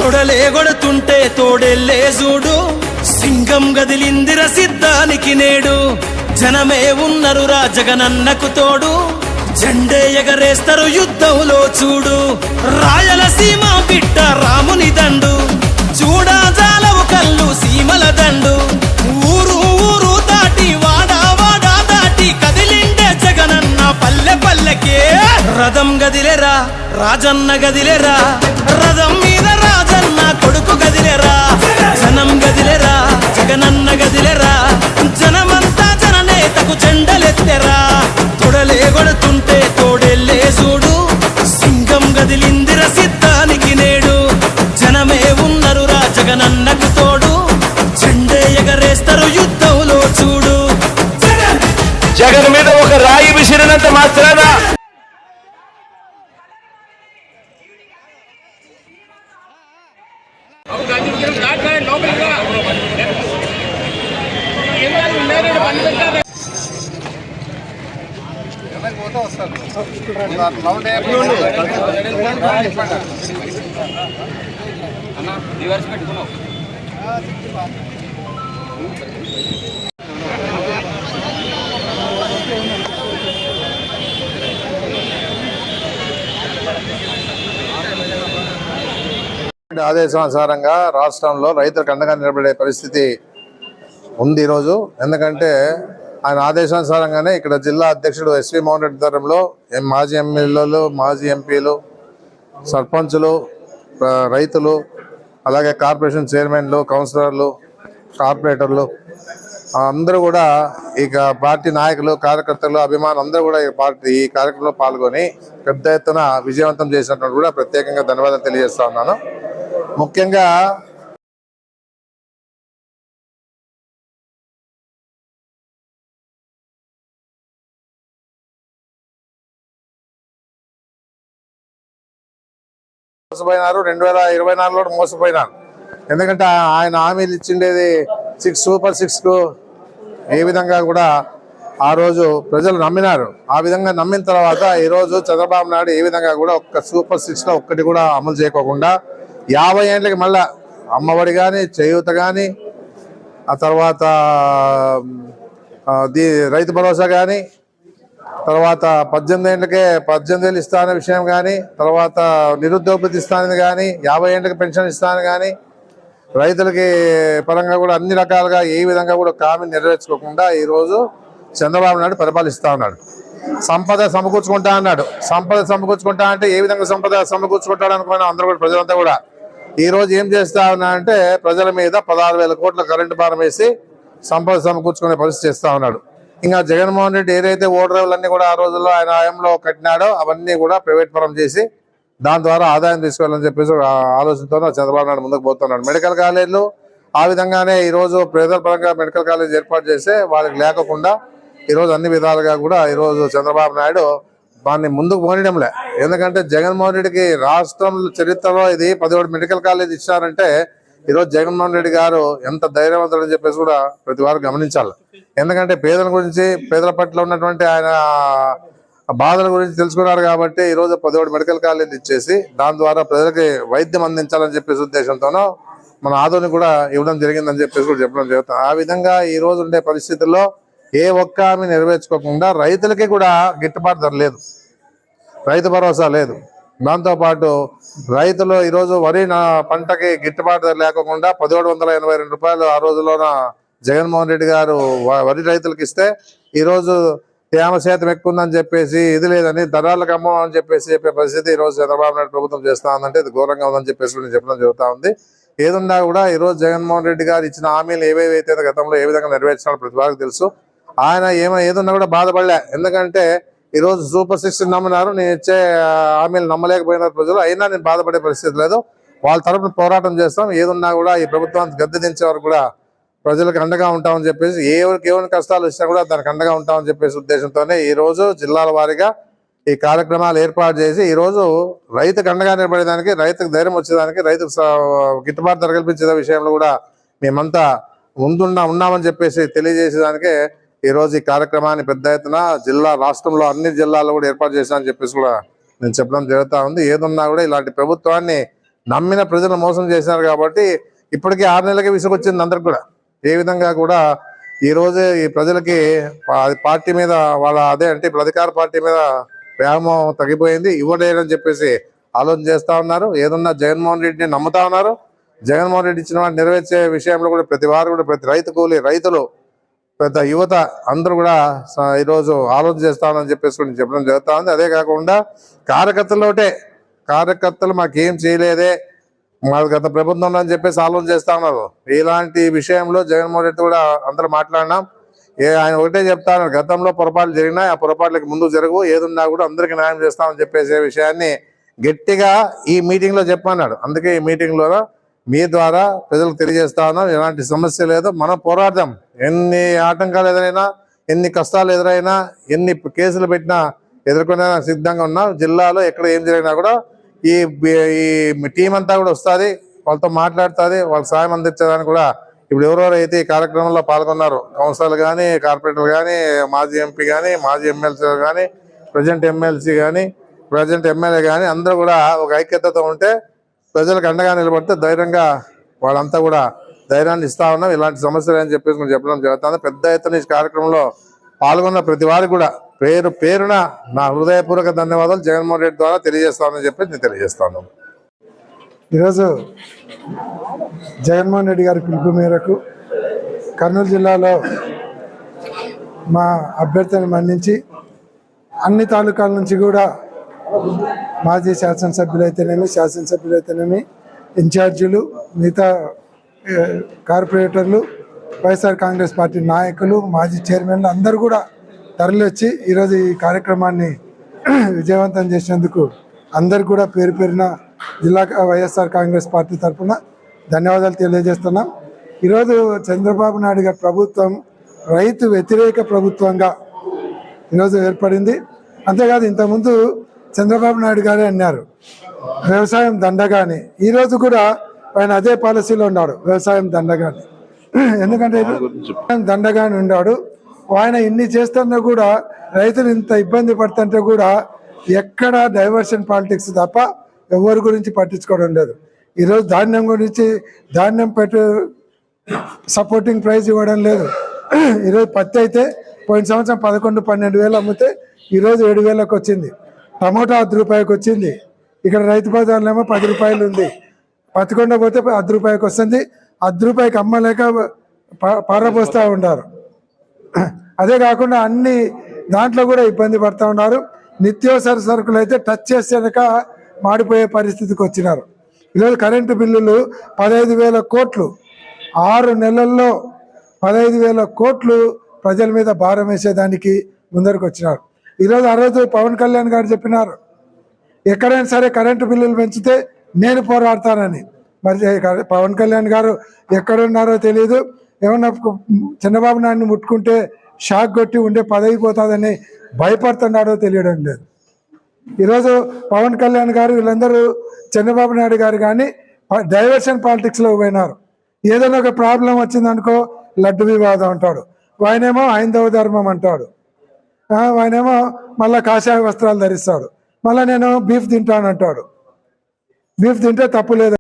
తొడలే కొడుతుంటే తోడెల్లే చూడు, సింగం గదిలిందిర సిద్ధానికి నేడు. జనమే ఉన్నరురా జగనన్నకు తోడు, జెండే ఎగరేస్తారు యుద్ధంలో చూడు. రాయలసీమ బిడ్డ రాముని దండు, చూడా జాలవు కళ్ళు సీమల దండు. ఊరు ఊరు దాటి వాడా వాడా దాటి కదిలిండే జగనన్న పల్లె పల్లెకే. రథం గదిలేరా రాజన్న గదిలేరా, రథం మీద రాజన్న కొడుకు గదిలేరా. జనం గదిలేరా జగనన్న గదిలేరా, జనమంతా జననేతకు చెండలెత్తెరా. తొడలే కొడుతుంటే తోడెల్లే చూడు, సింగం గదిలిందిర సిద్ధానికి నేడు. జనమే ఉన్నరురా జగనన్నకు తోడు, జెండే ఎగరేస్తారు యుద్ధంలో చూడు. జగన్ మీద ఒక రాయి విసిరినంత మాత్రాన పెట్టుకున్నావు. ఆదేశానుసారంగా రాష్ట్రంలో రైతులకు అండగా నిలబడే పరిస్థితి ఉంది ఈరోజు. ఎందుకంటే ఆయన ఆదేశానుసారంగానే ఇక్కడ జిల్లా అధ్యక్షుడు ఎస్వి మోహన్ రెడ్డి ధరంలో మాజీ ఎమ్మెల్యేలు, మాజీ ఎంపీలు, సర్పంచులు, రైతులు, అలాగే కార్పొరేషన్ చైర్మన్లు, కౌన్సిలర్లు, కార్పొరేటర్లు అందరూ కూడా ఇక పార్టీ నాయకులు, కార్యకర్తలు, అభిమానులు అందరూ కూడా ఈ కార్యక్రమంలో పాల్గొని పెద్ద ఎత్తున విజయవంతం చేసినట్టు కూడా ప్రత్యేకంగా ధన్యవాదాలు తెలియజేస్తా ఉన్నాను. ముఖ్యంగా మోసపోయినారు, 2024లో మోసపోయినారు. ఎందుకంటే ఆయన హామీలు ఇచ్చిండేది 6 సూపర్ 6కు ఏ విధంగా కూడా ఆ రోజు ప్రజలు నమ్మినారు. ఆ విధంగా నమ్మిన తర్వాత ఈరోజు చంద్రబాబు నాయుడు ఏ విధంగా కూడా ఒక్క సూపర్ 6లో ఒక్కటి కూడా అమలు చేయకోకుండా 50 ఏళ్ళకి మళ్ళా అమ్మఒడి కానీ, చేయూత కానీ, ఆ తర్వాత రైతు భరోసా కానీ, తర్వాత 18 ఏళ్ళకే 18 ఏళ్ళు ఇస్తా అనే విషయం కానీ, తర్వాత నిరుద్యోగ భృతి ఇస్తానని కానీ, 50 ఏళ్ళకి పెన్షన్ ఇస్తానని కానీ, రైతులకి పరంగా కూడా అన్ని రకాలుగా ఏ విధంగా కూడా హామీ నెరవేర్చుకోకుండా ఈరోజు చంద్రబాబు నాయుడు పరిపాలిస్తా ఉన్నాడు. సంపద సమకూర్చుకుంటా అన్నాడు. సంపద సమకూర్చుకుంటా అంటే ఏ విధంగా సంపద సమకూర్చుకుంటాడు అనుకున్నా అందరూ కూడా, ప్రజలంతా కూడా ఈరోజు ఏం చేస్తా ఉన్నా అంటే ప్రజల మీద 16,000 కోట్ల కరెంటు భారం వేసి సంపద సమకూర్చుకునే పరిస్థితి చేస్తా ఉన్నాడు. ఇంకా జగన్మోహన్ రెడ్డి ఏదైతే ఓడరేవులన్నీ కూడా ఆ రోజుల్లో ఆయన హయాంలో కట్టినాడో అవన్నీ కూడా ప్రైవేట్ పరం చేసి దాని ద్వారా ఆదాయం తీసుకోవాలని చెప్పేసి ఆలోచనతో చంద్రబాబు నాయుడు ముందుకు పోతున్నాడు. మెడికల్ కాలేజీలు ఆ విధంగానే ఈరోజు ప్రజల పరంగా మెడికల్ కాలేజ్ ఏర్పాటు చేస్తే వాళ్ళకి లేకుండా ఈరోజు అన్ని విధాలుగా కూడా ఈరోజు చంద్రబాబు నాయుడు దాన్ని ముందుకు పోనీయడంలే. ఎందుకంటే జగన్మోహన్ రెడ్డికి రాష్ట్రం చరిత్రలో ఇది 17 మెడికల్ కాలేజ్ ఇచ్చారంటే ఈరోజు జగన్మోహన్ రెడ్డి గారు ఎంత ధైర్యవంతుడని చెప్పేసి కూడా ప్రతి వారు గమనించాలి. ఎందుకంటే పేదల గురించి, పేదల పట్ల ఉన్నటువంటి ఆయన బాధల గురించి తెలుసుకున్నారు కాబట్టి ఈరోజు 17 మెడికల్ కాలేజ్ ఇచ్చేసి దాని ద్వారా ప్రజలకి వైద్యం అందించాలని చెప్పేసి ఉద్దేశంతోనో మన ఆదోని కూడా ఇవ్వడం జరిగిందని చెప్పేసి కూడా చెప్పడం జరుగుతుంది. ఆ విధంగా ఈ రోజు ఉండే పరిస్థితుల్లో ఏ ఒక్క హామీ నెరవేర్చుకోకుండా రైతులకి కూడా గిట్టుబాటు ధర లేదు, రైతు భరోసా లేదు. దాంతోపాటు రైతులు ఈరోజు వరి పంటకి గిట్టుబాటు ధర లేకుండా 1782 రూపాయలు ఆ రోజులోన జగన్మోహన్ రెడ్డి గారు వరి రైతులకు ఇస్తే ఈరోజు తేమ శాతం ఎక్కువ ఉందని చెప్పేసి, ఇది లేదని ధరలకు అమ్మని చెప్పేసి చెప్పే పరిస్థితి ఈరోజు చంద్రబాబు నాయుడు ప్రభుత్వం చేస్తా ఉందంటే ఇది ఘోరంగా ఉందని చెప్పేసి నేను చెప్పడం జరుగుతూ ఉంది. ఏదున్నా కూడా ఈరోజు జగన్మోహన్ రెడ్డి గారు ఇచ్చిన హామీలు ఏవేవైతే గతంలో ఏ విధంగా నెరవేర్చాలో ప్రతి వారికి తెలుసు. ఆయన ఏదున్నా కూడా బాధపడలే. ఎందుకంటే ఈరోజు సూపర్ 6 నమ్మినారు, నేను ఇచ్చే హామీలు నమ్మలేకపోయినారు ప్రజలు. అయినా నేను బాధపడే పరిస్థితి లేదు. వాళ్ళ తరఫున పోరాటం చేస్తాం. ఏదున్నా కూడా ఈ ప్రభుత్వాన్ని గద్దె దించే వరకు కూడా ప్రజలకు అండగా ఉంటామని చెప్పేసి, ఎవరికి కష్టాలు వచ్చినా కూడా దానికి అండగా ఉంటామని చెప్పేసి ఉద్దేశంతోనే ఈ రోజు జిల్లాల వారీగా ఈ కార్యక్రమాలు ఏర్పాటు చేసి ఈ రోజు రైతుకు అండగా నిలబడేదానికి, రైతుకు ధైర్యం వచ్చేదానికి, రైతుకు గిట్టుబాటు ధర కల్పించే విషయంలో కూడా మేమంతా ఉన్నామని చెప్పేసి తెలియజేసేదానికే ఈ రోజు ఈ కార్యక్రమాన్ని పెద్ద ఎత్తున రాష్ట్రంలో అన్ని జిల్లాల్లో కూడా ఏర్పాటు చేశామని చెప్పేసి కూడా నేను చెప్పడం జరుగుతూ ఉంది. ఏదున్నా కూడా ఇలాంటి ప్రభుత్వాన్ని నమ్మిన ప్రజలు మోసం చేశారు కాబట్టి ఇప్పటికీ 6 నెలలకే విసుగొచ్చింది అందరికి కూడా. ఏ విధంగా కూడా ఈ రోజే ఈ ప్రజలకి పార్టీ మీద వాళ్ళ అంటే ఇప్పుడు అధికార పార్టీ మీద వ్యామోహం తగ్గిపోయింది. ఇవ్వలేదని చెప్పేసి ఆలోచన చేస్తా ఉన్నారు. ఏదన్నా జగన్మోహన్ రెడ్డిని నమ్ముతా ఉన్నారు. జగన్మోహన్ రెడ్డి ఇచ్చిన వాటిని నెరవేర్చే విషయంలో కూడా ప్రతి వారు కూడా ప్రతి రైతు కూలి రైతులు పెద్ద యువత అందరూ కూడా ఈరోజు ఆలోచన చేస్తామని చెప్పేసి కూడా చెప్పడం జరుగుతూ ఉంది. అదే కాకుండా కార్యకర్తలు మాకేం చేయలేదే, మాకు గత ప్రభుత్వం అని చెప్పేసి ఆలోచన చేస్తా ఉన్నారు. ఇలాంటి విషయంలో జగన్మోహన్ రెడ్డి కూడా అందరూ మాట్లాడినాం. ఆయన ఒకటే చెప్తాను, గతంలో పొరపాట్లు జరిగినా ఆ పొరపాట్లకి ముందు జరగవు, ఏదున్నా కూడా అందరికీ న్యాయం చేస్తామని చెప్పేసే విషయాన్ని గట్టిగా ఈ మీటింగ్ లో చెప్పన్నాడు. అందుకే ఈ మీటింగ్ లో మీ ద్వారా ప్రజలకు తెలియజేస్తా ఉన్నాం, ఎలాంటి సమస్య లేదు, మనం పోరాడదాం. ఎన్ని ఆటంకాలు ఎదురైనా, ఎన్ని కష్టాలు ఎదురైనా, ఎన్ని కేసులు పెట్టినా ఎదుర్కొనే సిద్ధంగా ఉన్నాం. జిల్లాలో ఎక్కడ ఏం జరిగినా కూడా ఈ టీం అంతా కూడా వస్తుంది, వాళ్ళతో మాట్లాడుతుంది, వాళ్ళకి సాయం అందించడానికి కూడా ఇప్పుడు ఎవరెవరైతే ఈ కార్యక్రమంలో పాల్గొన్నారు, కౌన్సిలర్లు కానీ, కార్పొరేటర్లు కానీ, మాజీ ఎంపీ కానీ, మాజీ ఎమ్మెల్సీ కానీ, ప్రజెంట్ ఎమ్మెల్సీ కానీ, ప్రజెంట్ ఎమ్మెల్యే కానీ అందరూ కూడా ఒక ఐక్యతతో ఉంటే ప్రజలకు అండగా నిలబడితే ధైర్యంగా వాళ్ళంతా కూడా ధైర్యాన్ని ఇస్తా ఉన్నాం. ఇలాంటి సమస్యలు అని చెప్పేసి మనం చెప్పడం జరుగుతుంది. పెద్ద ఎత్తున ఈ కార్యక్రమంలో పాల్గొన్న ప్రతి వారికి కూడా పేరున నా హృదయపూర్వక ధన్యవాదాలు జగన్మోహన్ రెడ్డి ద్వారా తెలియజేస్తామని చెప్పి నేను తెలియజేస్తాను. ఈరోజు జగన్మోహన్ రెడ్డి గారి పిలుపు మేరకు కర్నూలు జిల్లాలో మా అభ్యర్థిని మన్నించి అన్ని తాలూకాల నుంచి కూడా మాజీ శాసనసభ్యులైతేనేమి ఇన్ఛార్జీలు, మిగతా కార్పొరేటర్లు, వైఎస్ఆర్ కాంగ్రెస్ పార్టీ నాయకులు, మాజీ చైర్మన్లు అందరూ కూడా తరలివచ్చి ఈరోజు ఈ కార్యక్రమాన్ని విజయవంతం చేసినందుకు అందరు కూడా పేరున జిల్లా వైఎస్ఆర్ కాంగ్రెస్ పార్టీ తరఫున ధన్యవాదాలు తెలియజేస్తున్నాం. ఈరోజు చంద్రబాబు నాయుడు గారి ప్రభుత్వం రైతు వ్యతిరేక ప్రభుత్వంగా ఈరోజు ఏర్పడింది. అంతేకాదు ఇంతకుముందు చంద్రబాబు నాయుడు గారే అన్నారు వ్యవసాయం దండగాని. ఈరోజు కూడా ఆయన అదే పాలసీలో ఉన్నాడు, వ్యవసాయం దండగాని. ఎందుకంటే దండగాని ఉన్నాడు. ఆయన ఇన్ని చేస్తున్నా కూడా రైతులు ఇంత ఇబ్బంది పడుతుంటే కూడా ఎక్కడ డైవర్షన్ పాలిటిక్స్ తప్ప ఎవరి గురించి పట్టించుకోవడం లేదు. ఈరోజు ధాన్యం గురించి సపోర్టింగ్ ప్రైస్ ఇవ్వడం లేదు. ఈరోజు పత్తి అయితే పోయిన సంవత్సరం 11-12 వేలు అమ్మితే ఈరోజు 7,000కి వచ్చింది. టమోటా 10 రూపాయలకి వచ్చింది. ఇక్కడ రైతు బజార్లో ఏమో 10 రూపాయలు ఉంది. పత్తికొండ పోతే 10 రూపాయలకి వస్తుంది. 10 రూపాయలకి అమ్మలేక పారపోస్తూ ఉన్నారు. అదే కాకుండా అన్ని దాంట్లో కూడా ఇబ్బంది పడుతూ ఉన్నారు. నిత్యావసర సరుకులు అయితే టచ్ చేసేక మాడిపోయే పరిస్థితికి వచ్చినారు. ఈరోజు కరెంటు బిల్లులు 15,000 కోట్లు, 6 నెలల్లో 15,000 కోట్లు ప్రజల మీద భారం వేసేదానికి ముందరికి వచ్చినారు. ఈరోజు ఆ రోజు పవన్ కళ్యాణ్ గారు చెప్పినారు, ఎక్కడైనా సరే కరెంటు బిల్లులు పెంచితే నేను పోరాడతానని. మరి పవన్ కళ్యాణ్ గారు ఎక్కడున్నారో తెలియదు. ఏమన్నా చంద్రబాబు నాయుడిని ముట్టుకుంటే షాక్ కొట్టి ఉండే పదవి పోతుందని భయపడుతున్నాడో తెలియడం లేదు. ఈరోజు పవన్ కళ్యాణ్ గారు వీళ్ళందరూ చంద్రబాబు నాయుడు గారు కానీ డైవర్షన్ పాలిటిక్స్లో పోయినారు. ఏదైనా ఒక ప్రాబ్లం వచ్చిందనుకో లడ్డు వివాదం అంటాడు, ఆయనేమో హైందవ ధర్మం అంటాడు, ఆయనేమో మళ్ళీ కాషాయ వస్త్రాలు ధరిస్తాడు, మళ్ళీ నేను బీఫ్ తింటానంటాడు. బీఫ్ తింటే తప్పు లేదు.